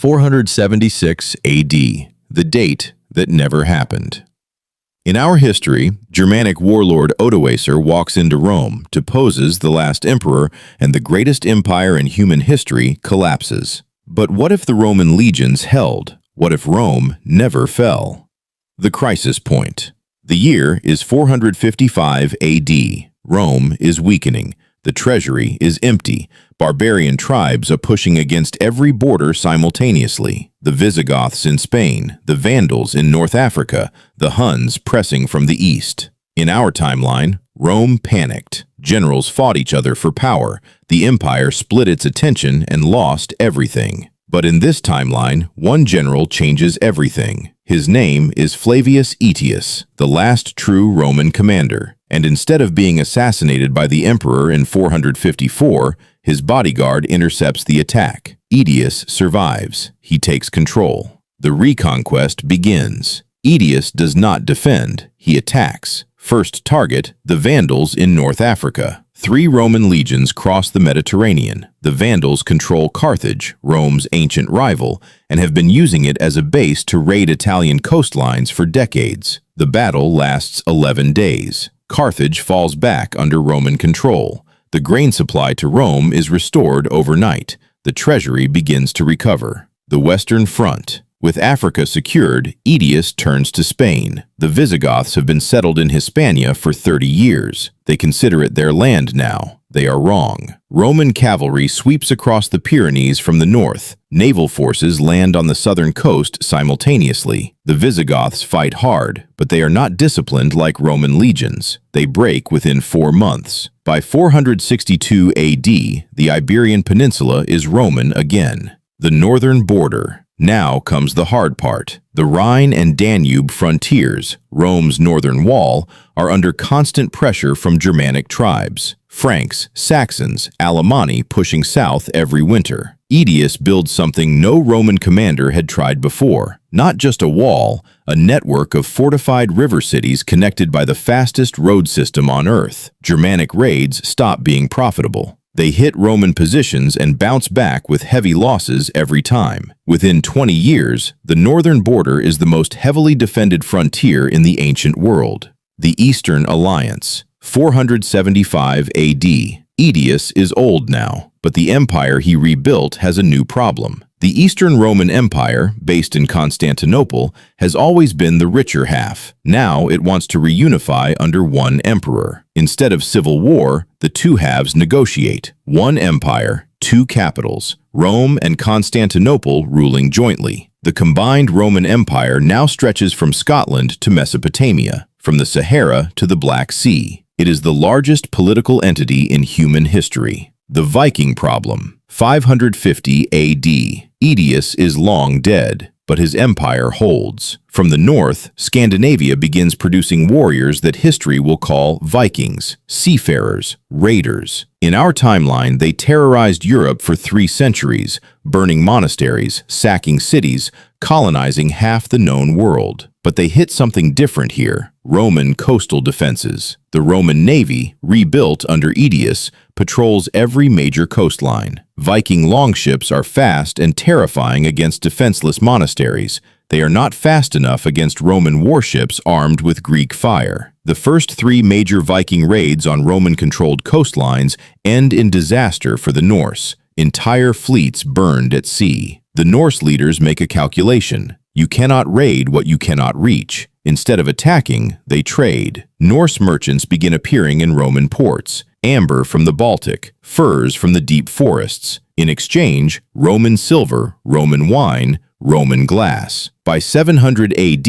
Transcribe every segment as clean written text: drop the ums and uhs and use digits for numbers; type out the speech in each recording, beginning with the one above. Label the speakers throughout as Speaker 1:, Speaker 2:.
Speaker 1: 476 AD, the date that never happened. In our history, Germanic warlord Odoacer walks into Rome, deposes the last emperor, and the greatest empire in human history collapses. But what if the Roman legions held? What if Rome never fell? The crisis point. The year is 455 AD. Rome is weakening. The treasury is empty. Barbarian tribes are pushing against every border simultaneously. The Visigoths in Spain, the Vandals in North Africa, the Huns pressing from the east. In our timeline, Rome panicked. Generals fought each other for power. The empire split its attention and lost everything. But in this timeline, one general changes everything. His name is Flavius Aetius, the last true Roman commander. And instead of being assassinated by the emperor in 454, his bodyguard intercepts the attack. Aetius survives. He takes control. The reconquest begins. Aetius does not defend. He attacks. First target, the Vandals in North Africa. 3 Roman legions cross the Mediterranean. The Vandals control Carthage, Rome's ancient rival, and have been using it as a base to raid Italian coastlines for decades. The battle lasts 11 days. Carthage falls back under Roman control. The grain supply to Rome is restored overnight. The treasury begins to recover. The Western Front. With Africa secured, Aetius turns to Spain. The Visigoths have been settled in Hispania for 30 years. They consider it their land now. They are wrong. Roman cavalry sweeps across the Pyrenees from the north. Naval forces land on the southern coast simultaneously. The Visigoths fight hard, but they are not disciplined like Roman legions. They break within 4 months. By 462 AD, the Iberian Peninsula is Roman again. The northern border. Now comes the hard part. The Rhine and Danube frontiers, Rome's northern wall, are under constant pressure from Germanic tribes. Franks, Saxons, Alemanni pushing south every winter. Aetius builds something no Roman commander had tried before. Not just a wall, a network of fortified river cities connected by the fastest road system on Earth. Germanic raids stop being profitable. They hit Roman positions and bounce back with heavy losses every time. Within 20 years, the northern border is the most heavily defended frontier in the ancient world. The Eastern Alliance. 475 AD. Aetius is old now, but the empire he rebuilt has a new problem. The Eastern Roman Empire, based in Constantinople, has always been the richer half. Now it wants to reunify under one emperor. Instead of civil war, the two halves negotiate. One empire, 2 capitals, Rome and Constantinople ruling jointly. The combined Roman Empire now stretches from Scotland to Mesopotamia, from the Sahara to the Black Sea. It is the largest political entity in human history. The Viking Problem. 550 AD. Aetius is long dead, but his empire holds. From the north, Scandinavia begins producing warriors that history will call Vikings, seafarers, raiders. In our timeline, they terrorized Europe for 3 centuries, burning monasteries, sacking cities, colonizing half the known world. But they hit something different here: Roman coastal defenses. The Roman navy, rebuilt under Aetius, patrols every major coastline. Viking longships are fast and terrifying against defenseless monasteries. They are not fast enough against Roman warships armed with Greek fire. The first 3 major Viking raids on Roman-controlled coastlines end in disaster for the Norse. Entire fleets burned at sea. The Norse leaders make a calculation. You cannot raid what you cannot reach. Instead of attacking, they trade. Norse merchants begin appearing in Roman ports. Amber from the Baltic, furs from the deep forests. In exchange, Roman silver, Roman wine, Roman glass. By 700 AD,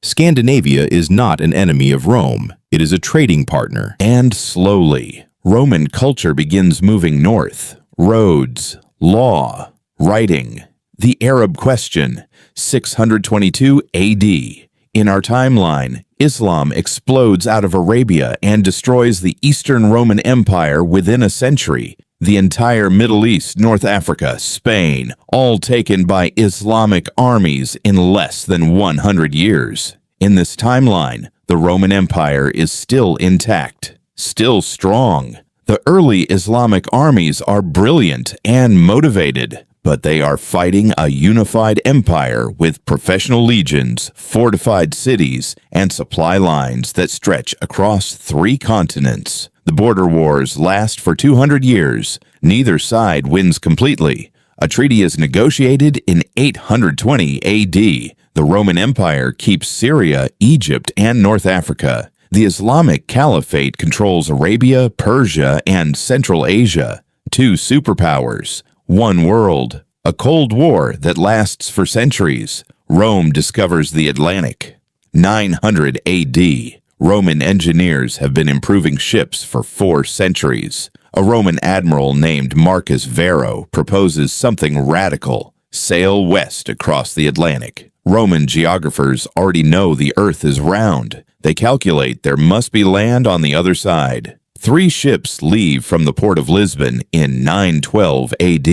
Speaker 1: Scandinavia is not an enemy of Rome. It is a trading partner.
Speaker 2: And slowly, Roman culture begins moving north. Roads, law, writing. The Arab question. 622 AD. In our timeline, Islam explodes out of Arabia and destroys the Eastern Roman Empire within a century. The entire Middle East, North Africa, Spain, all taken by Islamic armies in less than 100 years. In this timeline, the Roman Empire is still intact, still strong. The early Islamic armies are brilliant and motivated, but they are fighting a unified empire with professional legions, fortified cities, and supply lines that stretch across 3 continents. The border wars last for 200 years. Neither side wins completely. A treaty is negotiated in 820 AD. The Roman Empire keeps Syria, Egypt, and North Africa. The Islamic Caliphate controls Arabia, Persia, and Central Asia. 2 superpowers, 1 world. A Cold War that lasts for centuries. Rome discovers the Atlantic. 900 AD. Roman engineers have been improving ships for 4 centuries. A Roman admiral named Marcus Varro proposes something radical: sail west across the Atlantic. Roman geographers already know the Earth is round. They calculate there must be land on the other side. 3 ships leave from the port of Lisbon in 912 AD.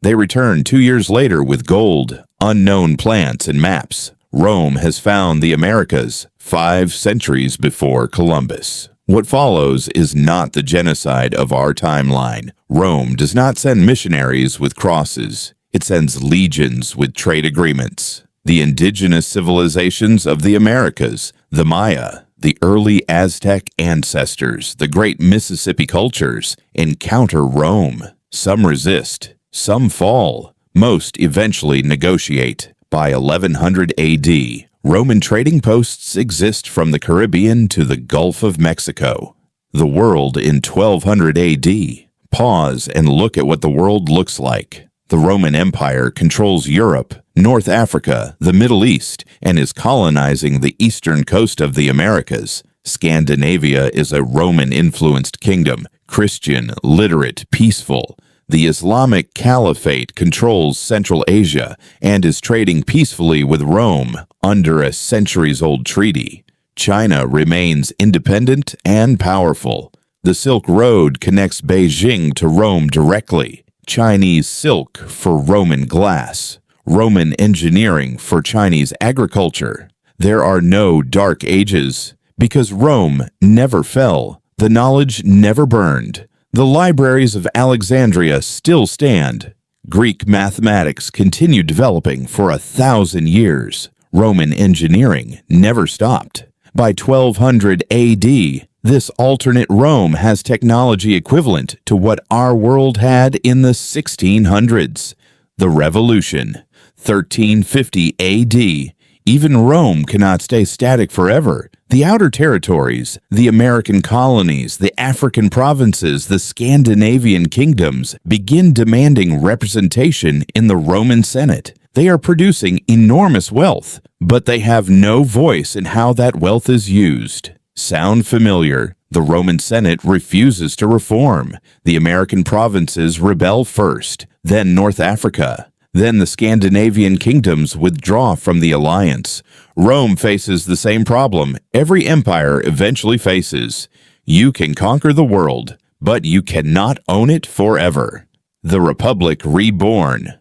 Speaker 2: They return 2 years later with gold, unknown plants, and maps. Rome has found the Americas 5 centuries before Columbus. What follows is not the genocide of our timeline. Rome does not send missionaries with crosses. It sends legions with trade agreements. The indigenous civilizations of the Americas, the Maya, the early Aztec ancestors, the great Mississippi cultures, encounter Rome. Some resist, some fall. Most eventually negotiate. By 1100 AD, Roman trading posts exist from the Caribbean to the Gulf of Mexico. The world in 1200 AD. Pause and look at what the world looks like. The Roman Empire controls Europe, North Africa, the Middle East, and is colonizing the eastern coast of the Americas. Scandinavia is a Roman-influenced kingdom, Christian, literate, peaceful. The Islamic Caliphate controls Central Asia and is trading peacefully with Rome under a centuries-old treaty. China remains independent and powerful. The Silk Road connects Beijing to Rome directly. Chinese silk for Roman glass. Roman engineering for Chinese agriculture. There are no dark ages because Rome never fell. The knowledge never burned. The libraries of Alexandria still stand. Greek mathematics continued developing for 1,000 years. Roman engineering never stopped. By 1200 AD, this alternate Rome has technology equivalent to what our world had in the 1600s. The Revolution, 1350 AD. Even Rome cannot stay static forever. The outer territories, the American colonies, the African provinces, the Scandinavian kingdoms begin demanding representation in the Roman Senate. They are producing enormous wealth, but they have no voice in how that wealth is used. Sound familiar? The Roman Senate refuses to reform. The American provinces rebel first, then North Africa. Then the Scandinavian kingdoms withdraw from the alliance. Rome faces the same problem every empire eventually faces. You can conquer the world, but you cannot own it forever. The Republic Reborn.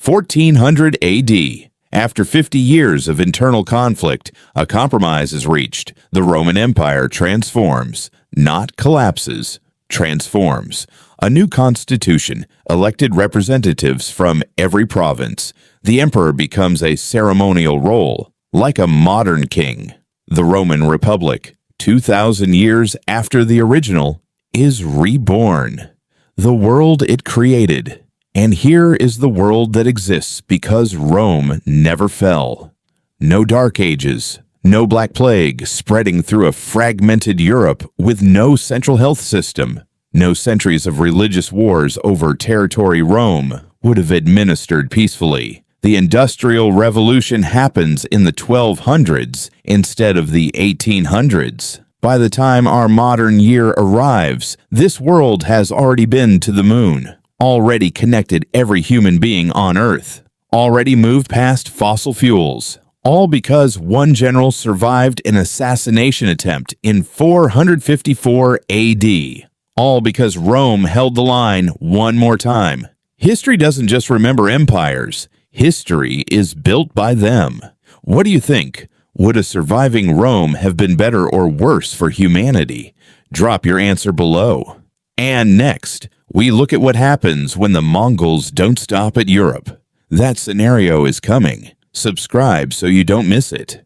Speaker 2: 1400 AD. After 50 years of internal conflict, a compromise is reached. The Roman Empire transforms, not collapses, transforms. A new constitution, elected representatives from every province. The emperor becomes a ceremonial role, like a modern king. The Roman Republic, 2,000 years after the original, is reborn. The world it created. And here is the world that exists because Rome never fell. No Dark Ages, no Black Plague spreading through a fragmented Europe with no central health system. No centuries of religious wars over territory Rome would have administered peacefully. The Industrial Revolution happens in the 1200s instead of the 1800s. By the time our modern year arrives, this world has already been to the moon, already connected every human being on Earth, already moved past fossil fuels, all because one general survived an assassination attempt in 454 AD. All because Rome held the line one more time. History doesn't just remember empires. History is built by them. What do you think? Would a surviving Rome have been better or worse for humanity? Drop your answer below. And next, We look at what happens when the Mongols don't stop at Europe. That scenario is coming. Subscribe so you don't miss it.